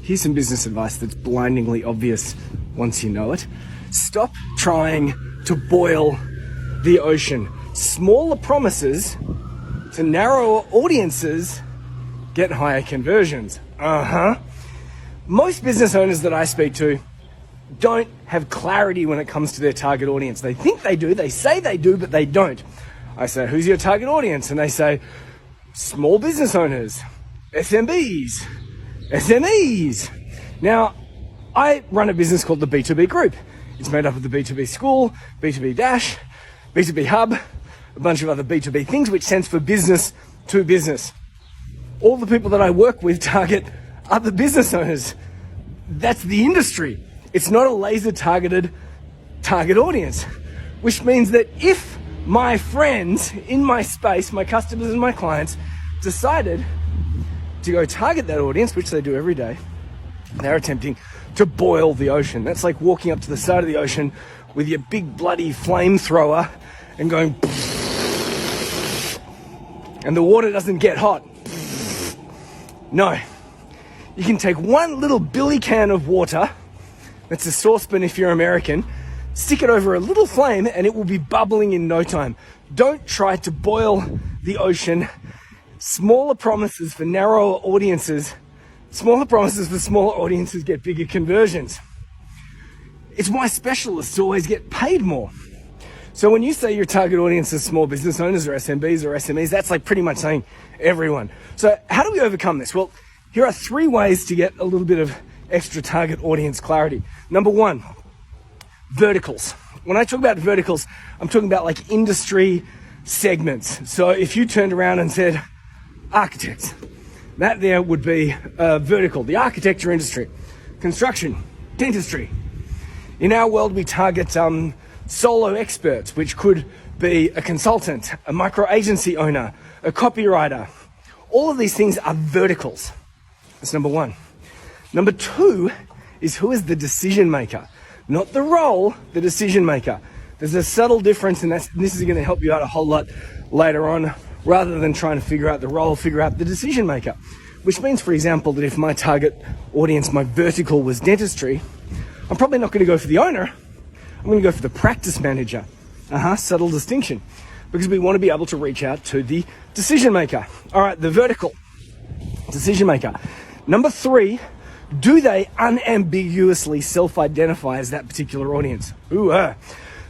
Here's some business advice that's blindingly obvious once you know it. Stop trying to boil the ocean. Smaller promises to narrower audiences get higher conversions. Most business owners that I speak to don't have clarity when it comes to their target audience. They think they do, they say they do, but they don't. I say, who's your target audience? And they say, small business owners, SMBs, SMEs. Now, I run a business called the B2B Group. It's made up of the B2B School, B2B Dash, B2B Hub, a bunch of other B2B things, which stands for business to business. All the people that I work with target other business owners. That's the industry. It's not a laser targeted target audience, which means that if my friends in my space, my customers and my clients decided to go target that audience, which they do every day, they're attempting to boil the ocean. That's like walking up to the side of the ocean with your big bloody flamethrower and going, and the water doesn't get hot. No. You can take one little billy can of water, that's a saucepan if you're American, stick it over a little flame and it will be bubbling in no time. Don't try to boil the ocean. Smaller promises for narrower audiences, smaller promises for smaller audiences get bigger conversions. It's why specialists always get paid more. So when you say your target audience is small business owners or SMBs or SMEs, that's like pretty much saying everyone. So how do we overcome this? Well, here are 3 ways to get a little bit of extra target audience clarity. Number 1, verticals. When I talk about verticals, I'm talking about like industry segments. So if you turned around and said architects, that there would be vertical, the architecture industry, construction, dentistry. In our world, we target solo experts, which could be a consultant, a micro agency owner, a copywriter. All of these things are verticals. That's number 1. Number 2 is who is the decision maker, not the role, the decision maker. There's a subtle difference, and this is going to help you out a whole lot later on, rather than trying to figure out the role, figure out the decision maker. Which means, for example, that if my target audience, my vertical was dentistry, I'm probably not going to go for the owner. I'm going to go for the practice manager. Subtle distinction. Because we want to be able to reach out to the decision maker. All right, the vertical decision maker. Number 3, do they unambiguously self-identify as that particular audience?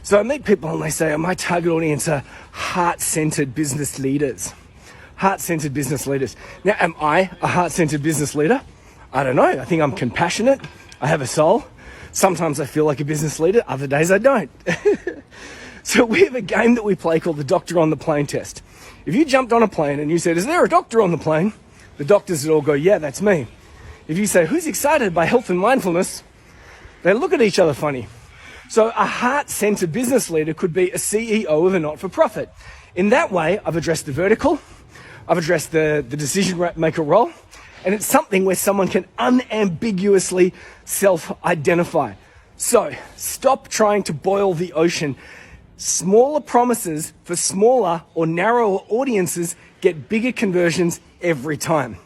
So I meet people and they say, my target audience are heart-centered business leaders. Heart-centered business leaders. Now, am I a heart-centered business leader? I don't know. I think I'm compassionate. I have a soul. Sometimes I feel like a business leader. Other days I don't. So we have a game that we play called the Doctor on the Plane test. If you jumped on a plane and you said, is there a doctor on the plane? The doctors would all go, yeah, that's me. If you say, who's excited by health and mindfulness? They look at each other funny. So a heart-centered business leader could be a CEO of a not-for-profit. In that way, I've addressed the vertical, I've addressed the decision maker role, and it's something where someone can unambiguously self-identify. So stop trying to boil the ocean. Smaller promises for smaller or narrower audiences get bigger conversions every time.